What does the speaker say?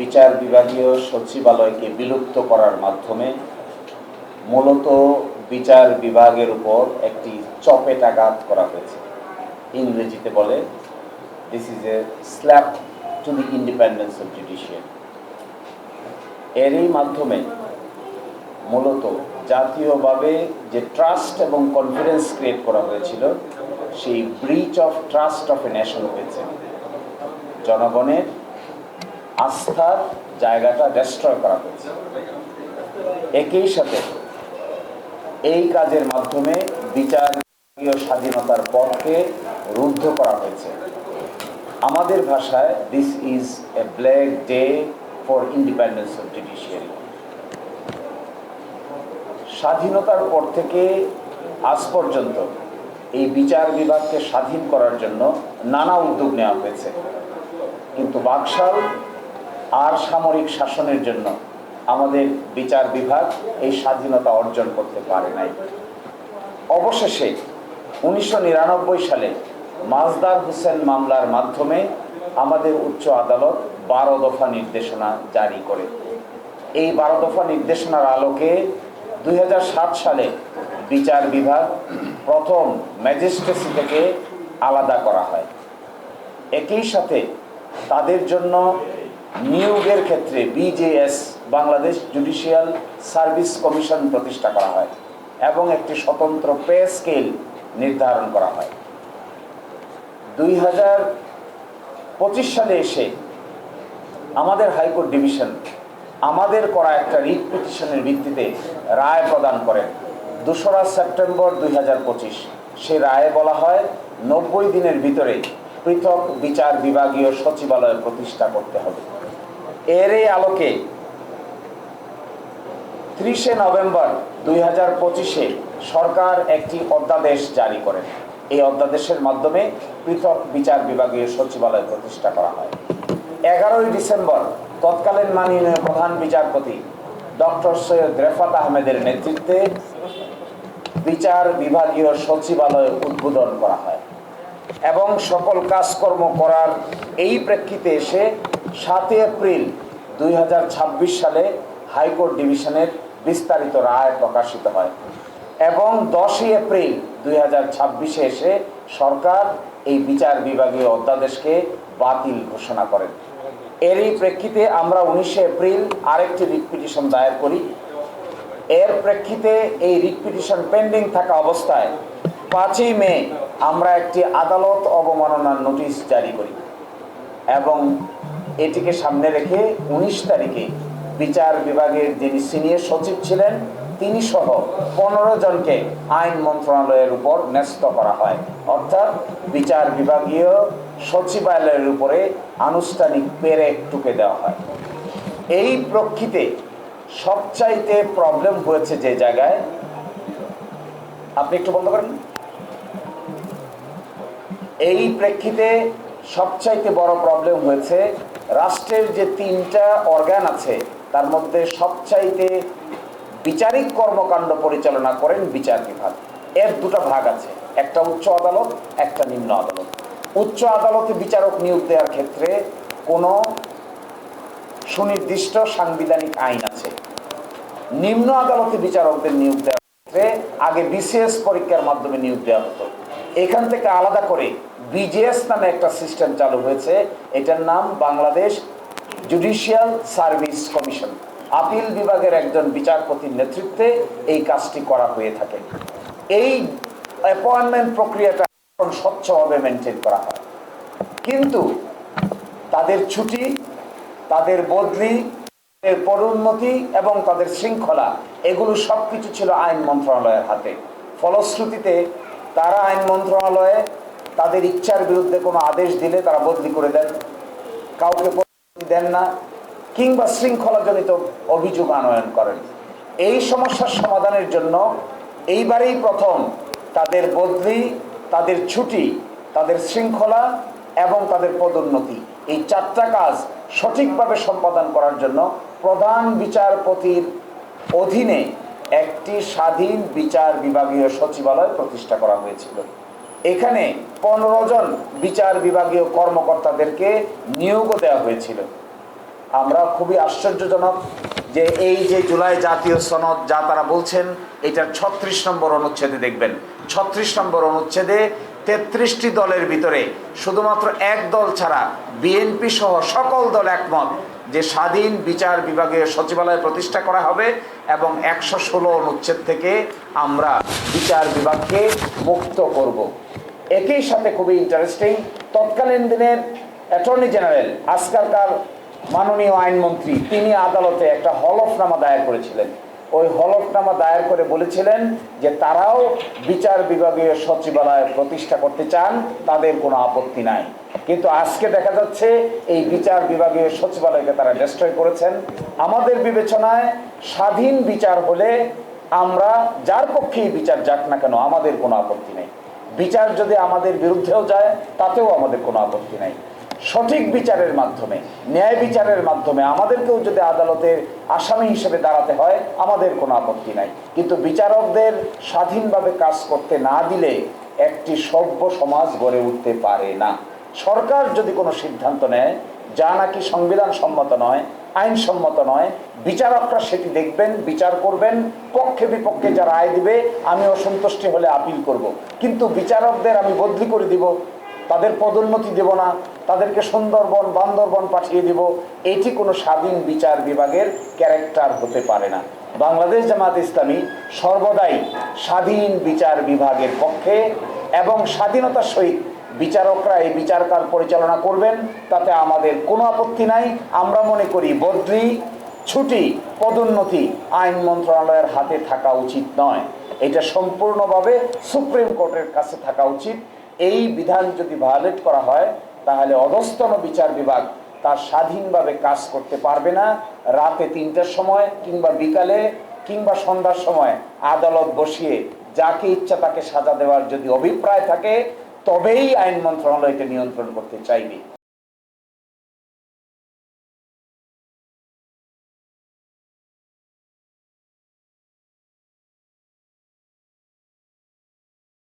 বিচার বিভাগীয় সচিবালয়কে বিলুপ্ত করার মাধ্যমে মূলত বিচার বিভাগের উপর একটি চপেটাঘাত করা হয়েছে। ইংরেজিতে বলে this is a slap to the independence of judiciary. এরই মাধ্যমে মূলত জাতীয়ভাবে যে ট্রাস্ট এবং কনফিডেন্স ক্রিয়েট করা হয়েছিল, সেই breach of trust of a nation হয়েছে। জনগণের আস্থার জায়গাটা ডেস্ট্রয় করা হয়েছে। একই সাথে এই কাজের মাধ্যমে বিচারীয় স্বাধীনতার পথকে রুদ্ধ করা হয়েছে। আমাদের ভাষায় this is a black day for independence of judiciary. স্বাধীনতার পর থেকে আজ পর্যন্ত এই বিচার বিভাগকে স্বাধীন করার জন্য নানা উদ্যোগ নেওয়া হয়েছে, কিন্তু বাকশাল আর সামরিক শাসনের জন্য আমাদের বিচার বিভাগ এই স্বাধীনতা অর্জন করতে পারে নাই। অবশেষে 1999 সালে মাজদার হোসেন মামলার মাধ্যমে আমাদের উচ্চ আদালত 12 দফা নির্দেশনা জারি করে। এই 12 দফা নির্দেশনার আলোকে 2007 সালে বিচার বিভাগ প্রথম ম্যাজিস্ট্রেসি থেকে আলাদা করা হয়। একই সাথে তাদের জন্য নিয়োগের ক্ষেত্রে BJS Bangladesh judicial service commission প্রতিষ্ঠা করা হয় এবং একটি স্বতন্ত্র পে স্কেল নির্ধারণ করা হয়। 2025 সালে এসে আমাদের হাইকোর্ট ডিভিশন আমাদের করা একটা রিট পিটিশনের ভিত্তিতে রায় প্রদান করেন 2রা সেপ্টেম্বর 2025। সে রায়ে বলা হয় 90 দিনের ভিতরে পৃথক বিচার বিভাগীয় সচিবালয় প্রতিষ্ঠা করতে হবে। এরই আলোকে 30 নভেম্বর 2025-এ সরকার একটি অধ্যাদেশ জারি করেন। এই অধ্যাদেশের মাধ্যমে পৃথক বিচার বিভাগীয় সচিবালয় প্রতিষ্ঠা করা হয়। 11 ডিসেম্বর তৎকালীন মাননীয় প্রধান বিচারপতি ডক্টর সৈয়দ রেফাত আহমেদের নেতৃত্বে বিচার বিভাগীয় সচিবালয় উদ্বোধন করা হয় এবং সকল কাজকর্ম করার এই প্রেক্ষিতে এসে 7 এপ্রিল 2026 সালে হাইকোর্ট ডিভিশনের বিস্তারিত রায় প্রকাশিত হয় এবং 10 এপ্রিল 2026-এ এসে সরকার এই বিচার বিভাগীয় অধ্যাদেশকে বাতিল ঘোষণা করেন। এরই প্রেক্ষিতে আমরা 19 এপ্রিল আরেকটি রিট পিটিশন দায়ের করি। এর প্রেক্ষিতে এই রিট পিটিশন পেন্ডিং থাকা অবস্থায় 5 মে আমরা একটি আদালত অবমাননার নোটিশ জারি করি এবং এটিকে সামনে রেখে 19 তারিখে বিচার বিভাগের যিনি সিনিয়র সচিব ছিলেন তিনি সহ 15 জনকে আইন মন্ত্রণালয়ের উপর ন্যস্ত করা হয়, অর্থাৎ বিচার বিভাগীয় সচিবালয়ের উপরে আনুষ্ঠানিক পেরেক টুকে দেওয়া হয়। এই প্রেক্ষিতে সবচাইতে প্রবলেম হয়েছে যে জায়গায়, আপনি একটু বন্ধ করেন। এই প্রেক্ষিতে সবচাইতে বড় প্রবলেম হয়েছে রাষ্ট্রের যে 3টা অর্গান আছে তার মধ্যে সবচাইতে বিচারিক কর্মকাণ্ড পরিচালনা করেন বিচার বিভাগ। এর 2টা ভাগ আছে, একটা উচ্চ আদালত, একটা নিম্ন আদালত। উচ্চ আদালতে বিচারক নিয়োগ দেওয়ার ক্ষেত্রে কোনো সুনির্দিষ্ট সাংবিধানিক আইন আছে। নিম্ন আদালতে বিচারকদের নিয়োগ দেওয়ার ক্ষেত্রে আগে বিসিএস পরীক্ষার মাধ্যমে নিয়োগ দেওয়া হতো। এখান থেকে আলাদা করে বিজেএস নামে একটা সিস্টেম চালু হয়েছে, এটার নাম Bangladesh judicial service commission. Appeal বিভাগের একজন বিচারপতির নেতৃত্বে এই কাজটি করা হয়ে থাকে। এই অ্যাপয়েন্টমেন্ট প্রক্রিয়াটা এখন স্বচ্ছভাবে মেনটেন করা হয়, কিন্তু তাদের ছুটি, তাদের বদলি, তাদের পদোন্নতি এবং তাদের শৃঙ্খলা এগুলো সব কিছু ছিল আইন মন্ত্রণালয়ের হাতে। ফলশ্রুতিতে তারা আইন মন্ত্রণালয়ে তাদের ইচ্ছার বিরুদ্ধে কোনো আদেশ দিলে তারা বদলি করে দেন, কাউকে দেন না, কিংবা শৃঙ্খলাজনিত অভিযোগ আনয়ন করেন। এই সমস্যার সমাধানের জন্য এইবারেই প্রথম তাদের বদলি, তাদের ছুটি, তাদের শৃঙ্খলা এবং তাদের পদোন্নতি, এই 4টা কাজ সঠিকভাবে সম্পাদন করার জন্য প্রধান বিচারপতির অধীনে একটি স্বাধীন বিচার বিভাগীয় সচিবালয় প্রতিষ্ঠা করা হয়েছিল। এখানে 15 জন বিচার বিভাগীয় কর্মকর্তাদেরকে নিয়োগও দেওয়া হয়েছিল। আমরা খুবই আশ্চর্যজনক যে এই যে জুলাই জাতীয় সনদ যা তারা বলছেন, এটার 36 নম্বর অনুচ্ছেদে দেখবেন, 36 নম্বর অনুচ্ছেদে 33টি দলের ভিতরে শুধুমাত্র এক দল ছাড়া বিএনপি সহ সকল দল একমত যে স্বাধীন বিচার বিভাগীয় সচিবালয় প্রতিষ্ঠা করা হবে এবং 116 অনুচ্ছেদ থেকে আমরা বিচার বিভাগকে মুক্ত করব। একই সাথে খুবই ইন্টারেস্টিং, তৎকালীন দিনের অ্যাটর্নি জেনারেল আজকালকার মাননীয় আইনমন্ত্রী তিনি আদালতে একটা হলফনামা দায়ের করেছিলেন। ওই হলফনামা দায়ের করে বলেছিলেন যে তারাও বিচার বিভাগীয় সচিবালয় প্রতিষ্ঠা করতে চান, তাদের কোনো আপত্তি নাই। কিন্তু আজকে দেখা যাচ্ছে এই বিচার বিভাগীয় সচিবালয়কে তারা ডিস্ট্রয় করেছেন। আমাদের বিবেচনায় স্বাধীন বিচার হলে আমরা যার পক্ষেই বিচার যাক না কেন আমাদের কোনো আপত্তি নেই। বিচার যদি আমাদের বিরুদ্ধেও যায় তাতেও আমাদের কোনো আপত্তি নাই। সঠিক বিচারের মাধ্যমে, ন্যায় বিচারের মাধ্যমে আমাদেরকেও যদি আদালতের আসামি হিসেবে দাঁড়াতে হয় আমাদের কোনো আপত্তি নাই। কিন্তু বিচারকদের স্বাধীনভাবে কাজ করতে না দিলে একটি সভ্য সমাজ গড়ে উঠতে পারে না। সরকার যদি কোনো সিদ্ধান্ত নেয় যা নাকি সংবিধান সম্মত নয়, আইনসম্মত নয়, বিচারকরা সেটি দেখবেন, বিচার করবেন, পক্ষে বিপক্ষে যা রায় দিবে আমি অসন্তুষ্টি হলে আপিল করব। কিন্তু বিচারকদের আমি বদলি করে দিব, তাদের পদোন্নতি দেব না, তাদেরকে সুন্দরবন বান্দরবন পাঠিয়ে দিব, এটি কোনো স্বাধীন বিচার বিভাগের ক্যারেক্টার হতে পারে না। বাংলাদেশ জামাত ইসলামী সর্বদাই স্বাধীন বিচার বিভাগের পক্ষে এবং স্বাধীনতার সহিত বিচারকরা এই বিচারকাল পরিচালনা করবেন, তাতে আমাদের কোনো আপত্তি নাই। আমরা মনে করি বদলি, ছুটি, পদোন্নতি আইন মন্ত্রণালয়ের হাতে থাকা উচিত নয়, এটা সম্পূর্ণভাবে সুপ্রিম কোর্টের কাছে থাকা উচিত। এই বিধান যদি ভায়োলেট করা হয় তাহলে অধস্তন বিচার বিভাগ তার স্বাধীনভাবে কাজ করতে পারবে না। রাতে 3টার সময় কিংবা বিকালে কিংবা সন্ধ্যার সময় আদালত বসিয়ে যাকে ইচ্ছা তাকে সাজা দেওয়ার যদি অভিপ্রায় থাকে তবেই আইন মন্ত্রণালয়কে নিয়ন্ত্রণ করতে চাইবে।